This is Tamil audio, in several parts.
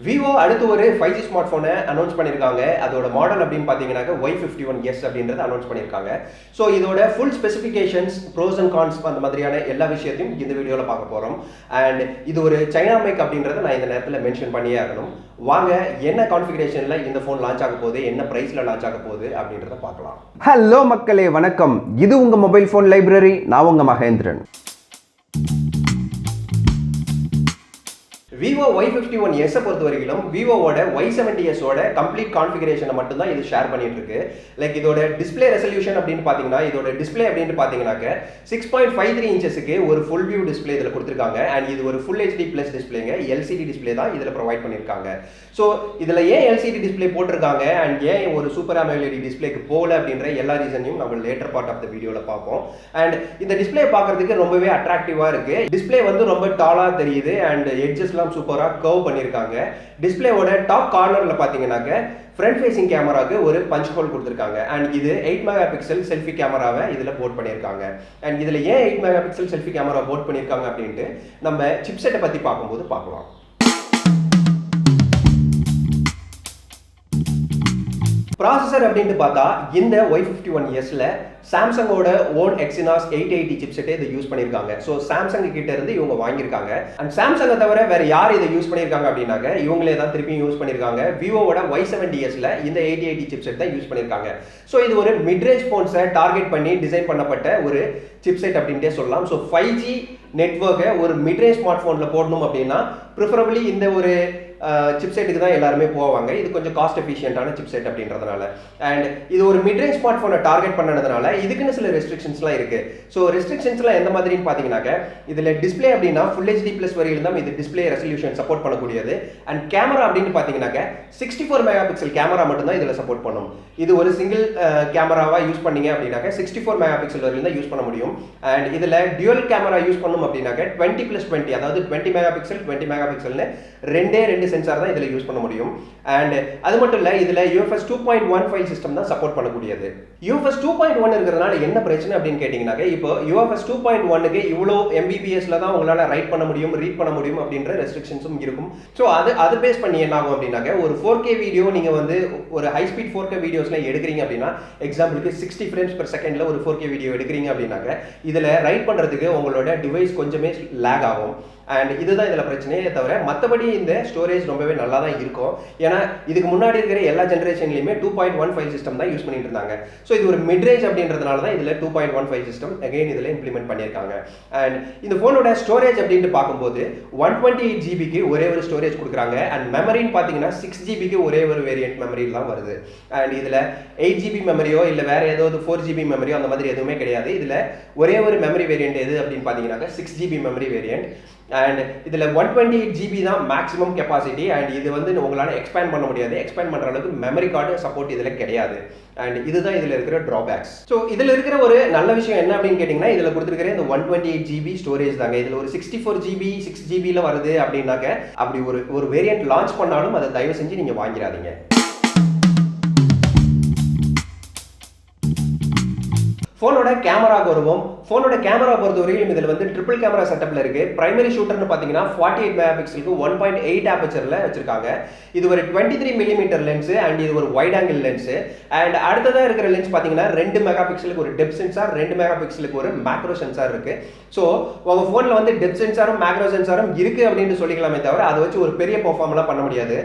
Vivo அடுத்து ஒரு 5G ஸ்மார்ட்ஃபோனை அனௌன்ஸ் பண்ணியிருக்காங்க. அதோட மாடல் அப்படின்னு பார்த்தீங்கன்னாக்க Y51S அப்படின்றத அனௌன்ஸ் பண்ணியிருக்காங்க. ஸோ இதோட full specifications, pros and cons அந்த மாதிரியான எல்லா விஷயத்தையும் இந்த வீடியோவில் பார்க்க போகிறோம். அண்ட் இது ஒரு சைனா மேக் அப்படின்றத நான் இந்த நேரத்தில் மென்ஷன் பண்ணியே ஆகணும். வாங்க என்ன கான்ஃபிகரேஷனில் இந்த ஃபோன் லான்ச் ஆக போகுது, என்ன ப்ரைஸில் லான்ச் ஆக போகுது அப்படின்றத பார்க்கலாம். ஹலோ மக்களே, வணக்கம். இது உங்கள் மொபைல் ஃபோன் லைப்ரரி. நான் உங்கள் மகேந்திரன். Vivo Y51S பொறுத்த வரைக்கும் விவோவோட Y70S ஓட கம்ப்ளீட் கான்ஃபிகரேஷனை மட்டும் தான் இது ஷேர் பண்ணிட்டு இருக்கு. லைக் இதோட டிஸ்பிளே ரெசல்யூஷன் அப்படின்னு பார்த்தீங்கன்னா, இதோட டிஸ்பிளே அப்படின்னு பார்த்தீங்கன்னாக்க 6.53 இன்ச்சஸ்க்கு ஒரு ஃபுல் வியூ டிஸ்பிளே இதில் கொடுத்துருக்காங்க. அண்ட் இது ஒரு ஃபுல் HD பிளஸ் டிஸ்பிளேங்க, LCD டிஸ்பிளே தான் இதில் ப்ரொவைட் பண்ணியிருக்காங்க. ஸோ இதில் ஏன் LCD டிஸ்பிளே போட்டிருக்காங்க அண்ட் ஏன் ஒரு சூப்பர் AMOLED டிஸ்பிளேக்கு போகல அப்படின்ற எல்லா ரீசனையும் நம்ம லேட்டர் பார்ட் ஆஃப் த வீடியோவில் பார்ப்போம். அண்ட் இந்த டிஸ்பிளே பார்க்கறதுக்கு ரொம்பவே அட்ராக்டிவாக இருக்கு. டிஸ்பிளே வந்து ரொம்ப டாலாக தெரியுது அண்ட் எட்ஜஸ்லாம் சூப்பரா கர்வ் பண்ணிருக்காங்க. டிஸ்பிளேவோட டாப் கார்னர்ல பாத்தீங்கன்னாக்க ஃப்ரண்ட் ஃபேசிங் கேமராக்கு ஒரு பஞ்ச் ஹோல் கொடுத்துருக்காங்க. அண்ட் இது 8 மெகா பிக்சல் செல்ஃபி கேமராவை இதுல போர்ட் பண்ணியிருக்காங்க. அண்ட் இதுல ஏன் 8 mega pixel selfie camera port பண்ணியிருக்காங்க அப்படின்ட்டு நம்ம சிப்செட்டை பத்தி பார்க்கும்போது பார்க்கலாம். ப்ராசஸர் அப்படின்ட்டு பார்த்தா இந்த Y51Sல சாம்சங்கோட ஓன் Exynos 880 சிப்செட்டை இதை யூஸ் பண்ணியிருக்காங்க. ஸோ சாம்சங் கிட்ட இருந்து இவங்க வாங்கியிருக்காங்க. அண்ட் சாம்சங்கை தவிர வேற யார் இதை யூஸ் பண்ணியிருக்காங்க அப்படின்னாக்க இவங்களே தான் திருப்பியும் யூஸ் பண்ணியிருக்காங்க. விவோவோட Y70Sல இந்த 880 சிப்செட் தான் யூஸ் பண்ணியிருக்காங்க. ஸோ இது ஒரு மிட்ரேஞ்ச் ஃபோன்ஸை டார்கெட் பண்ணி டிசைன் பண்ணப்பட்ட ஒரு சிப்செட் அப்படின்ட்டே சொல்லலாம். ஸோ 5G நெட்வொர்க்கை ஒரு மிட்ரேஞ்ச் ஸ்மார்ட் ஃபோனில் போடணும் அப்படின்னா ப்ரிஃபரபிளி இந்த ஒரு சிப்செட்டுக்கு தான் எல்லாருமே போவாங்க. இது கொஞ்சம் காஸ்ட் எஃபிஷியன்டான சிப்செட் அப்படின்றதுனால. அண்ட் இது ஒரு மிட்ரேஞ்ச் ஸ்மார்ட் ஃபோனை டார்கெட் பண்ணதுனால இதுக்குன்னு சில ரெஸ்ட்ரிக்ஷன்ஸ்லாம் இருக்கு. ஸோ ரெஸ்ட்ரிக்ஷன்ஸ்லாம் எந்த மாதிரின்னு பார்த்தீங்கன்னாக்க இதில் டிஸ்பிளே அப்படின்னா ஃபுல் HD பிளஸ் வரையில் தான் இது டிஸ்பிளே ரெசல்யூஷன் சப்போர்ட் பண்ணக்கூடியது. அண்ட் கேமரா அப்படின்னு பார்த்தீங்கன்னாக்க 64 மெகா பிக்சல் கேமரா மட்டும் தான் இதில் சப்போர்ட் பண்ணும். இது ஒரு சிங்கிள் கேமராவாக யூஸ் பண்ணீங்க அப்படின்னாக்க 64 மெகா பிக்சல் வரையில் தான் யூஸ் பண்ண முடியும். அண்ட் இதில் டியூவல் கேமரா யூஸ் பண்ணணும் அப்படின்னாக்க 20+20 அதாவது 20 மெகா பிக்சல் 20 மெகா பிக்சல்னு ரெண்டு சென்சார் தான் இதில் யூஸ் பண்ண முடியும். அண்ட் அது மட்டும் இல்லை, இதில் UFS 2.1 சிஸ்டம் தான் சப்போர்ட் பண்ணக்கூடியது. UFS 2.1 இருக்கிறதுனால என்ன பிரச்சனை அப்படின்னு கேட்டிங்கனாக்க இப்போ UFS 2.1க்கு இவ்வளோ MBPSல தான் உங்களால் ரைட் பண்ண முடியும், ரீட் பண்ண முடியும் அப்படின்ற ரெஸ்ட்ரிக்ஷன்ஸும் இருக்கும். ஸோ அது பேஸ் பண்ணி என்ன ஆகும் அப்படின்னாக்க ஒரு 4K வீடியோ நீங்கள் வந்து ஒரு ஹை ஸ்பீட் 4K வீடியோஸ்லாம் எடுக்கிறீங்க அப்படின்னா, எக்ஸாம்பிளுக்கு 60 frames per secondல ஒரு 4K வீடியோ எடுக்கிறீங்க அப்படின்னாக்க இதில் ரைட் பண்ணுறதுக்கு உங்களோட டிவைஸ் கொஞ்சமே லேக் ஆகும். அண்ட் இதுதான் இதில் பிரச்சனையே தவிர மற்றபடி இந்த ஸ்டோரேஜ் ரொம்பவே நல்லா தான் இருக்கும். ஏன்னா இதுக்கு முன்னாடி இருக்கிற எல்லா ஜென்ரேஷன்லையுமே 2.15 சிஸ்டம் தான் யூஸ் பண்ணிட்டு இருந்தாங்க. ஸோ இது ஒரு மிட்ரேஞ்ச் அப்படின்றதுனால தான் இதில் 2.15 சிஸ்டம் அகைன் இதில் இம்ப்ளிமெண்ட் பண்ணியிருக்காங்க. அண்ட் இந்த ஃபோனோட ஸ்டோரேஜ் அப்படின்ட்டு பார்க்கும்போது 128 ஜிபிக்கு ஒரே ஒரு ஸ்டோரேஜ் கொடுக்குறாங்க. அண்ட் மெமரின்னு பார்த்தீங்கன்னா 6 ஜிபிக்கு ஒரே ஒரு வேரியன்ட் மெமரி தான் வருது. அண்ட் இதில் 8 ஜிபி மெமரியோ இல்லை வேற ஏதாவது 4 ஜிபி மெமரியோ அந்த மாதிரி எதுவுமே கிடையாது. இதில் ஒரே ஒரு மெமரி வேரியன்ட் எது அப்படின்னு பார்த்தீங்கன்னாக்கா 6 ஜிபி மெமரி வேரியன்ட். அண்ட் இதில் 128 ஜிபி தான் மேக்ஸிமம் கெப்பாசிட்டி. அண்ட் இது வந்து உங்களால் எக்ஸ்பேண்ட் பண்ண முடியாது. எக்ஸ்பேண்ட் பண்ணுற அளவுக்கு மெமரி கார்டு சப்போர்ட் இதில் கிடையாது. அண்ட் இதுதான் இதில் இருக்கிற ட்ராபேக்ஸ். ஸோ இதில் இருக்கிற ஒரு நல்ல விஷயம் என்ன அப்படின்னு கேட்டிங்கன்னா, இதில் கொடுத்துருக்கிற இந்த 128 ஜிபி ஸ்டோரேஜ் தாங்க. இதில் ஒரு 64 ஜிபி 6 ஜிபியில் வருது அப்படின்னாக்க அப்படி ஒரு வேரியன்ட் லான்ச் பண்ணாலும் அதை தயவு செஞ்சு நீங்கள் வாங்கிடாதீங்க. ஃபோனோட கேமராவுக்கு வருவோம். ஃபோனோட கேமரா பொறுத்தவரையிலும் இதில் வந்து ட்ரிபிள் கேமரா செட்டப்ல இருக்கு. பிரைமரி ஷூட்டர்னு பார்த்தீங்கன்னா 48 மெகா பிக்சலுக்கு 1.8 ஆபர்ச்சர்ல வச்சிருக்காங்க. இது ஒரு 23 மில்லிமீட்டர் லென்ஸ் அண்ட் இது ஒரு வைட் ஆங்கிள் லென்ஸ். அண்ட் அடுத்ததாக இருக்கிற லென்ஸ் பார்த்தீங்கன்னா 2 மெகா பிக்சலுக்கு ஒரு டெப்த் சென்சார், 2 மெகா பிக்சலுக்கு ஒரு மேக்ரோ சென்சார் இருக்கு. ஸோ உங்கள் ஃபோனில் வந்து டெப்த் சென்சாரும் மேக்ரோ சென்சாரும் இருக்கு அப்படின்னு சொல்லிக்கலாமே தவிர அதை வச்சு ஒரு பெரிய பெர்ஃபார்ம்லாம் பண்ண முடியாது.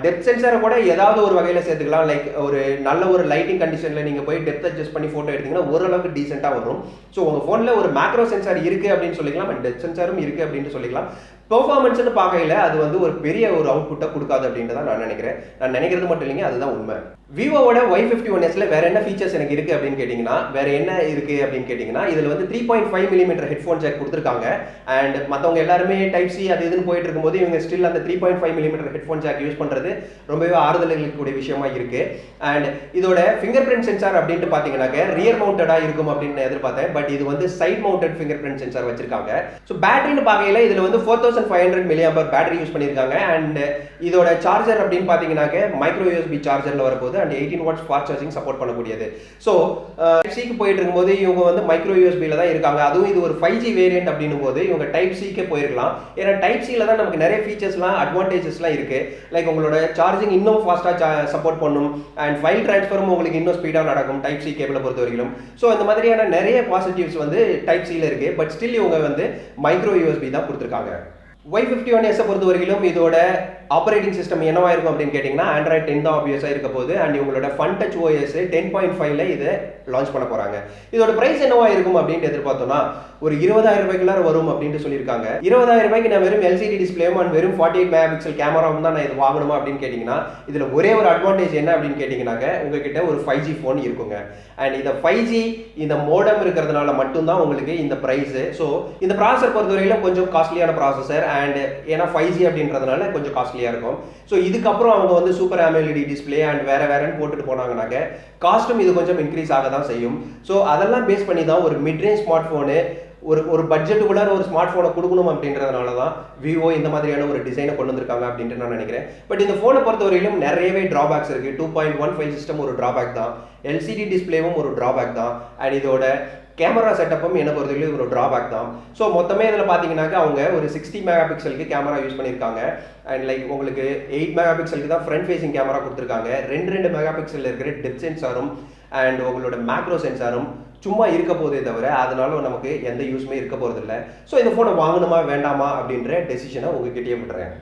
டெப்த் சென்சாரை கூட ஏதாவது ஒரு வகையில் சேர்த்துக்கலாம். லைக் ஒரு நல்ல ஒரு லைட்டிங் கண்டிஷனில் நீங்கள் போய் டெப்த் அட்ஜஸ்ட் பண்ணி ஃபோட்டோ எடுத்தீங்கன்னா ஓரளவுக்கு டீசெண்டாக வரும். ஸோ உங்கள் ஃபோனில் ஒரு மேக்ரோ சென்சார் இருக்குது அப்படின்னு சொல்லிக்கலாம், அண்ட் டெப்த் சென்சாரும் இருக்குது அப்படின்னு சொல்லிக்கலாம். பெர்ஃபார்மன்ஸ்னு பார்க்கையில் அது வந்து ஒரு பெரிய ஒரு அவுட்புட்டை கொடுக்காது அப்படின்ட்டு தான் நான் நினைக்கிறேன். நான் நினைக்கிறது மட்டும் இல்லைங்க, அதுதான் உண்மை. விவோவோட Y51Sல வேற என்ன ஃபீச்சர்ஸ் எனக்கு இருக்கு அப்படின்னு கேட்டிங்கன்னா, வேற என்ன இருக்கு அப்படின்னு கேட்டிங்கன்னா, இதில் வந்து 3.5 மில்லிமீட்டர் ஹெட்ஃபோன் ஜாக் கொடுத்துருக்காங்க. அண்ட் மற்றவங்க எல்லாருமே டைப் சி அது இதுன்னு போயிட்டு இருக்கும்போது இவங்க ஸ்டில் அந்த 3.5 மில்லிமீட்டர் ஹெட்ஃபோன் ஜாக் யூஸ் பண்ணுறது ரொம்பவே ஆறுதல் அளிக்கக்கூடிய விஷயமா இருக்கு. அண்ட் இதோட ஃபிங்கர் பிரிண்ட் சென்சார் அப்படின்ட்டு பார்த்தீங்கன்னாக்க ரியர் மவுண்டடாக இருக்கும் அப்படின்னு எதிர்பார்த்தேன். பட் இது வந்து side mounted finger print sensor வச்சிருக்காங்க. ஸோ பேட்டரின்னு பார்க்கையில் இதில் வந்து 4000 3500 mAh பேட்டரி யூஸ் பண்ணியிருக்காங்க. அண்ட் இதோட சார்ஜர் அப்படின்னு பார்த்தீங்கன்னாக்க மைக்ரோ யூஎஸ்பி சார்ஜரில் வரப்போகுது. And 18 watts fast charging support பண்ணக்கூடியது. ஸோ டைப்-சிக்கு போயிட்டு இருக்கும்போது இவங்க வந்து மைக்ரோ யூஎஸ்பியில் தான் இருக்காங்க. அதுவும் இது ஒரு 5G வேரியன்ட் அப்படின்னும் போது இவங்க டைப்-சிக்கே போயிருக்கலாம். ஏன்னா டைப்-சியில் தான் நமக்கு நிறைய ஃபீச்சர்ஸ்லாம் அட்வான்டேஜஸ்லாம் இருக்குது. லைக் உங்களோட சார்ஜிங் இன்னும் ஃபாஸ்ட்டாக சப்போர்ட் பண்ணும். அண்ட் ஃபைல் ட்ரான்ஸ்ஃபரும் உங்களுக்கு இன்னும் ஸ்பீடாக நடக்கும் டைப்-சி கேபிளை பொறுத்த வரைக்கும். ஸோ இந்த மாதிரியான நிறைய பாசிட்டிவ்ஸ் வந்து டைப்-சியில் இருக்குது. பட் ஸ்டில் இவங்க வந்து மைக்ரோ யூஎஸ்பி தான் கொடுத்துருக்காங்க. Y51S பொறுத்த வரைக்கும் இதோட ஆப்பரேட்டிங் சிஸ்டம் என்னவா இருக்கும் அப்படின்னு கேட்டிங்கன்னா Android 10 தான் ஆப்வியஸாக இருக்க போகுது. அண்ட் இவங்களோட Fun Touch OS 10.5ல இதை லான்ச் பண்ண போகிறாங்க. இதோட ப்ரைஸ் என்னவா இருக்கும் அப்படின்ட்டு எதிர்பார்த்தோம்னா ஒரு 20,000 ரூபாய்க்குள்ளார வரும் அப்படின்ட்டு சொல்லியிருக்காங்க. 20,000 ரூபாய்க்கு நான் வெறும் LCD டிஸ்பிளேவும் அண்ட் வெறும் 48 மெகா பிக்சல் கேமராவும் தான் நான் இது வாங்கணுமா அப்படின்னு கேட்டிங்கன்னா இதில் ஒரே ஒரு அட்வான்டேஜ் என்ன அப்படின்னு கேட்டிங்கன்னாக்க உங்ககிட்ட ஒரு 5G ஃபோன் இருக்குங்க. அண்ட் இந்த 5G இந்த மோடம் இருக்கிறதுனால மட்டும்தான் உங்களுக்கு இந்த ப்ரைஸு. ஸோ இந்த ப்ராசஸர் பொறுத்தவரையிலும் கொஞ்சம் காஸ்ட்லியான ப்ராசஸர். அண்ட் ஏன்னா 5G அப்படின்றதுனால கொஞ்சம் காஸ்ட்லியாக இருக்கும். ஸோ இதுக்கப்புறம் அவங்க வந்து சூப்பர் AMOLED டிஸ்பிளே அண்ட் வேறன்னு போட்டுட்டு போனாங்கன்னாக்க காஸ்ட்டும் இது கொஞ்சம் இன்க்ரீஸ் ஆக தான் செய்யும். ஸோ அதெல்லாம் பேஸ் பண்ணி தான் ஒரு மிட்ரேஞ்ச் ஸ்மார்ட் ஃபோனு ஒரு பட்ஜெட்டுக்குள்ளார ஒரு ஸ்மார்ட் ஃபோனை கொடுக்கணும் அப்படின்றதுனால தான் விவோ இந்த மாதிரியான ஒரு டிசைனை கொண்டு வந்திருக்காங்க அப்படின்ட்டு நான் நினைக்கிறேன். பட் இந்த ஃபோனை பொறுத்தவரையிலும் நிறையவே ட்ராபேக்ஸ் இருக்குது. 2.15 சிஸ்டம் ஒரு ட்ராபேக் தான். LCD டிஸ்பிளேவும் ஒரு ட்ராபேக் தான். அண்ட் இதோட கேமரா செட்டப்பும் என்ன பொறுத்தவரைக்கும் ஒரு ட்ராபேக் தான். ஸோ மொத்தமே இதில் பார்த்தீங்கன்னாக்கா அவங்க ஒரு 60 மெகா பிக்சலுக்கு கேமரா யூஸ் பண்ணியிருக்காங்க. அண்ட் லைக் உங்களுக்கு 8 மெகா பிக்சலுக்கு தான் ஃப்ரண்ட் ஃபேசிங் கேமரா கொடுத்துருக்காங்க. 2 மெகா பிக்சல் இருக்கிற டெப்த் சென்சாரும் அண்ட் உங்களோட மேக்ரோ சென்சாரும் சும்மா இருக்க போதே தவிர அதனால நமக்கு எந்த யூஸுமே இருக்க போகிறது இல்லை. ஸோ இந்த ஃபோனை வாங்கணுமா வேண்டாமா அப்படின்ற டெசிஷனை உங்ககிட்டயே விட்டுறேன்.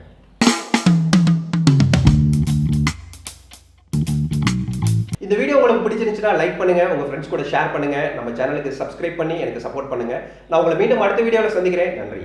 இந்த வீடியோ உங்களுக்கு பிடிச்சிருந்துச்சுன்னா லைக் பண்ணுங்க, உங்க ஃப்ரெண்ட்ஸ் கூட ஷேர் பண்ணுங்க, நம்ம சேனலுக்கு சப்ஸ்கிரைப் பண்ணி எனக்கு சப்போர்ட் பண்ணுங்க. நான் உங்களை மீண்டும் அடுத்த வீடியோவில் சந்திக்கிறேன். நன்றி.